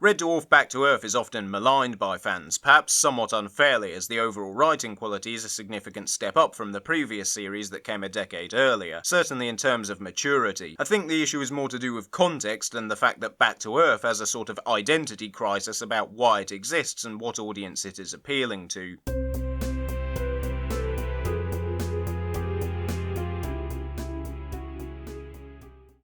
Red Dwarf Back to Earth is often maligned by fans, perhaps somewhat unfairly, as the overall writing quality is a significant step up from the previous series that came a decade earlier, certainly in terms of maturity. I think the issue is more to do with context and the fact that Back to Earth has a sort of identity crisis about why it exists and what audience it is appealing to.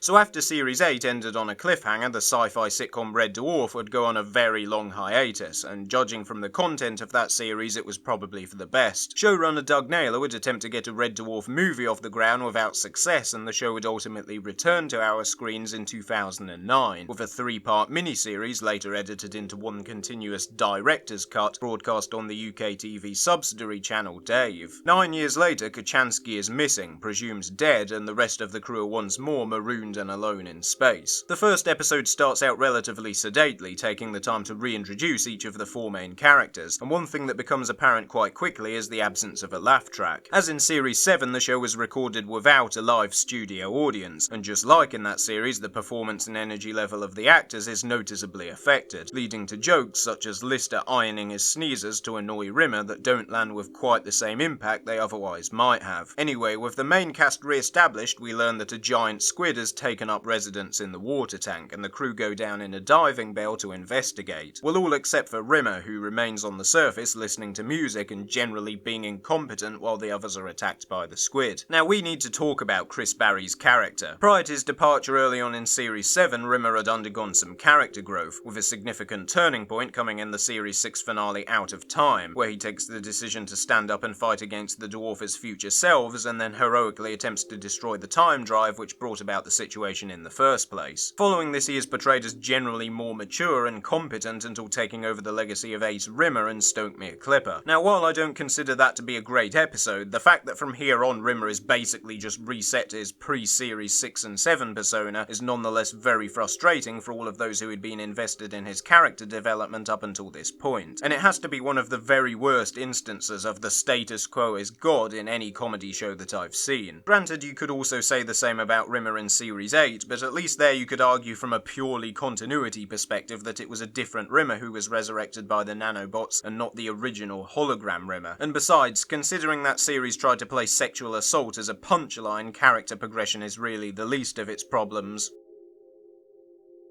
So after Series 8 ended on a cliffhanger, the sci-fi sitcom Red Dwarf would go on a very long hiatus, and judging from the content of that series it was probably for the best. Showrunner Doug Naylor would attempt to get a Red Dwarf movie off the ground without success, and the show would ultimately return to our screens in 2009, with a 3-part miniseries later edited into one continuous director's cut, broadcast on the UKTV subsidiary channel Dave. 9 years later, Kochanski is missing, presumed dead, and the rest of the crew are once more marooned and alone in space. The first episode starts out relatively sedately, taking the time to reintroduce each of the 4 main characters, and one thing that becomes apparent quite quickly is the absence of a laugh track. As in Series 7, the show was recorded without a live studio audience, and just like in that series, the performance and energy level of the actors is noticeably affected, leading to jokes such as Lister ironing his sneezes to annoy Rimmer that don't land with quite the same impact they otherwise might have. Anyway, with the main cast re-established, we learn that a giant squid has taken up residence in the water tank, and the crew go down in a diving bell to investigate. Well, all except for Rimmer, who remains on the surface listening to music and generally being incompetent while the others are attacked by the squid. Now, we need to talk about Chris Barry's character. Prior to his departure early on in Series 7, Rimmer had undergone some character growth, with a significant turning point coming in the Series 6 finale Out of Time, where he takes the decision to stand up and fight against the Dwarf's future selves, and then heroically attempts to destroy the time drive which brought about the situation in the first place. Following this, he is portrayed as generally more mature and competent until taking over the legacy of Ace Rimmer and Stokemere Clipper. Now, while I don't consider that to be a great episode, the fact that from here on Rimmer is basically just reset to his pre-Series 6 and 7 persona is nonetheless very frustrating for all of those who had been invested in his character development up until this point, and it has to be one of the very worst instances of the status quo is God in any comedy show that I've seen. Granted, you could also say the same about Rimmer in Series 8, but at least there you could argue from a purely continuity perspective that it was a different Rimmer who was resurrected by the nanobots and not the original hologram Rimmer. And besides, considering that series tried to play sexual assault as a punchline, character progression is really the least of its problems.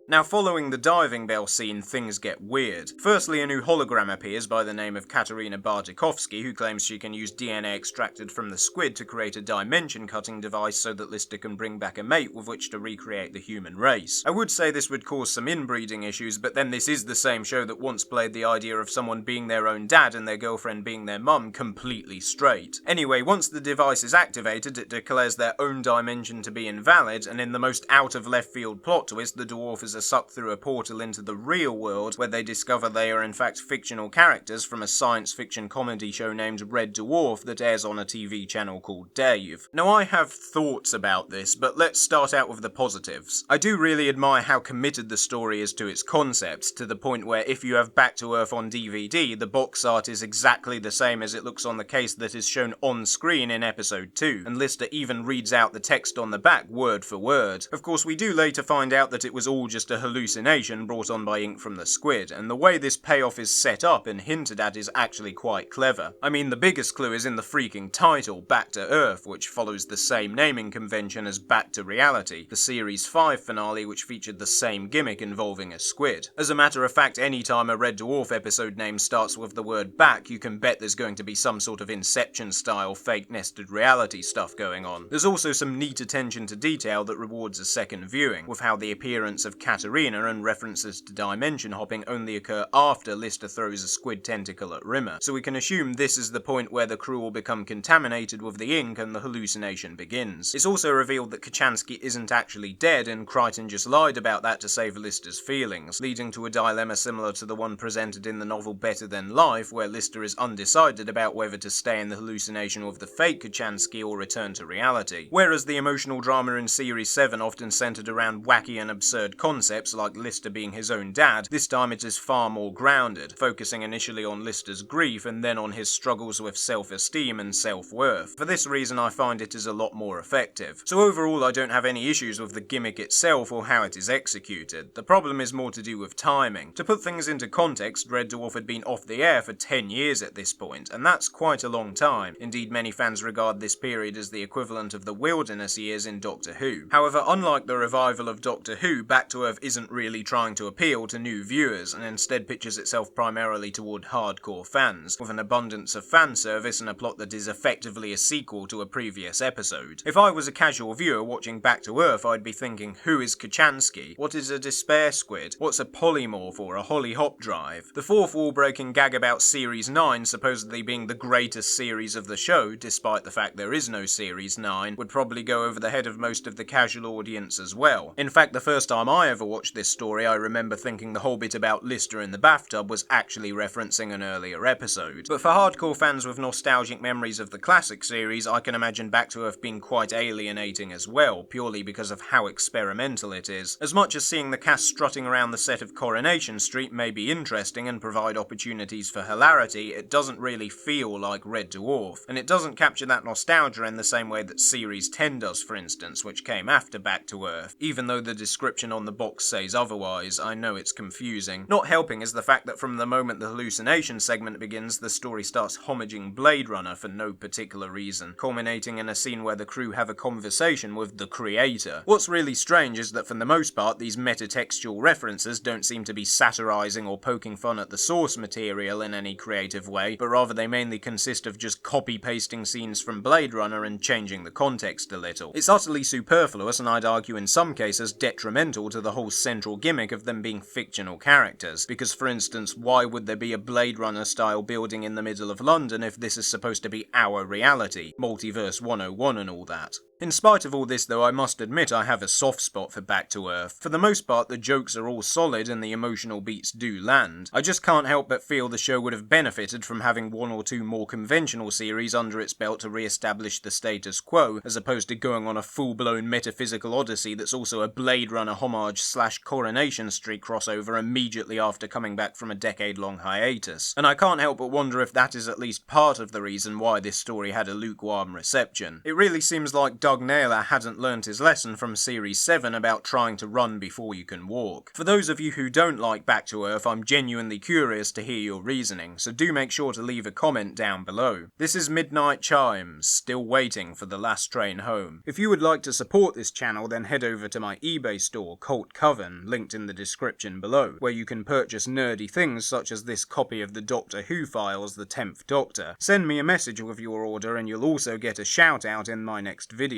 Now, following the diving bell scene, things get weird. Firstly, a new hologram appears by the name of Katerina Bartkovsky, who claims she can use DNA extracted from the squid to create a dimension-cutting device so that Lister can bring back a mate with which to recreate the human race. I would say this would cause some inbreeding issues, but then this is the same show that once played the idea of someone being their own dad and their girlfriend being their mum completely straight. Anyway, once the device is activated, it declares their own dimension to be invalid, and in the most out-of-left-field plot twist, the dwarf is are sucked through a portal into the real world, where they discover they are in fact fictional characters from a science fiction comedy show named Red Dwarf that airs on a TV channel called Dave. Now, I have thoughts about this, but let's start out with the positives. I do really admire how committed the story is to its concepts, to the point where if you have Back to Earth on DVD, the box art is exactly the same as it looks on the case that is shown on screen in episode 2, and Lister even reads out the text on the back word for word. Of course, we do later find out that it was all just a hallucination brought on by ink from the squid, and the way this payoff is set up and hinted at is actually quite clever. I mean, the biggest clue is in the freaking title, Back to Earth, which follows the same naming convention as Back to Reality, the Series 5 finale which featured the same gimmick involving a squid. As a matter of fact, anytime a Red Dwarf episode name starts with the word back, you can bet there's going to be some sort of Inception-style fake nested reality stuff going on. There's also some neat attention to detail that rewards a second viewing, with how the appearance of Katerina and references to dimension hopping only occur after Lister throws a squid tentacle at Rimmer, so we can assume this is the point where the crew will become contaminated with the ink and the hallucination begins. It's also revealed that Kochanski isn't actually dead, and Crichton just lied about that to save Lister's feelings, leading to a dilemma similar to the one presented in the novel Better Than Life, where Lister is undecided about whether to stay in the hallucination with the fake Kochanski or return to reality. Whereas the emotional drama in Series 7 often centered around wacky and absurd concepts, concepts like Lister being his own dad, this time it is far more grounded, focusing initially on Lister's grief and then on his struggles with self-esteem and self-worth. For this reason I find it is a lot more effective. So overall I don't have any issues with the gimmick itself or how it is executed. The problem is more to do with timing. To put things into context, Red Dwarf had been off the air for 10 years at this point, and that's quite a long time. Indeed, many fans regard this period as the equivalent of the wilderness years in Doctor Who. However, unlike the revival of Doctor Who, Back to Earth isn't really trying to appeal to new viewers, and instead pitches itself primarily toward hardcore fans, with an abundance of fan service and a plot that is effectively a sequel to a previous episode. If I was a casual viewer watching Back to Earth, I'd be thinking, who is Kachansky? What is a despair squid? What's a polymorph or a hollyhop drive? The fourth wall-breaking gag about Series 9 supposedly being the greatest series of the show, despite the fact there is no Series 9, would probably go over the head of most of the casual audience as well. In fact, the first time I ever watched this story, I remember thinking the whole bit about Lister in the bathtub was actually referencing an earlier episode. But for hardcore fans with nostalgic memories of the classic series, I can imagine Back to Earth being quite alienating as well, purely because of how experimental it is. As much as seeing the cast strutting around the set of Coronation Street may be interesting and provide opportunities for hilarity, it doesn't really feel like Red Dwarf, and it doesn't capture that nostalgia in the same way that Series 10 does, for instance, which came after Back to Earth. Even though the description on the box says otherwise, I know it's confusing. Not helping is the fact that from the moment the hallucination segment begins, the story starts homaging Blade Runner for no particular reason, culminating in a scene where the crew have a conversation with the creator. What's really strange is that for the most part, these metatextual references don't seem to be satirizing or poking fun at the source material in any creative way, but rather they mainly consist of just copy-pasting scenes from Blade Runner and changing the context a little. It's utterly superfluous, and I'd argue in some cases detrimental to the whole central gimmick of them being fictional characters, because for instance, why would there be a Blade Runner style building in the middle of London if this is supposed to be our reality? Multiverse 101 and all that. In spite of all this though, I must admit I have a soft spot for Back to Earth. For the most part, the jokes are all solid and the emotional beats do land. I just can't help but feel the show would have benefited from having one or two more conventional series under its belt to re-establish the status quo, as opposed to going on a full-blown metaphysical odyssey that's also a Blade Runner homage / Coronation Street crossover immediately after coming back from a decade-long hiatus. And I can't help but wonder if that is at least part of the reason why this story had a lukewarm reception. It really seems like Doug Naylor hadn't learnt his lesson from Series 7 about trying to run before you can walk. For those of you who don't like Back to Earth, I'm genuinely curious to hear your reasoning, so do make sure to leave a comment down below. This is Midnight Chimes, still waiting for the last train home. If you would like to support this channel, then head over to my eBay store, Cult Coven, linked in the description below, where you can purchase nerdy things such as this copy of the Doctor Who files, The 10th Doctor. Send me a message with your order and you'll also get a shout out in my next video.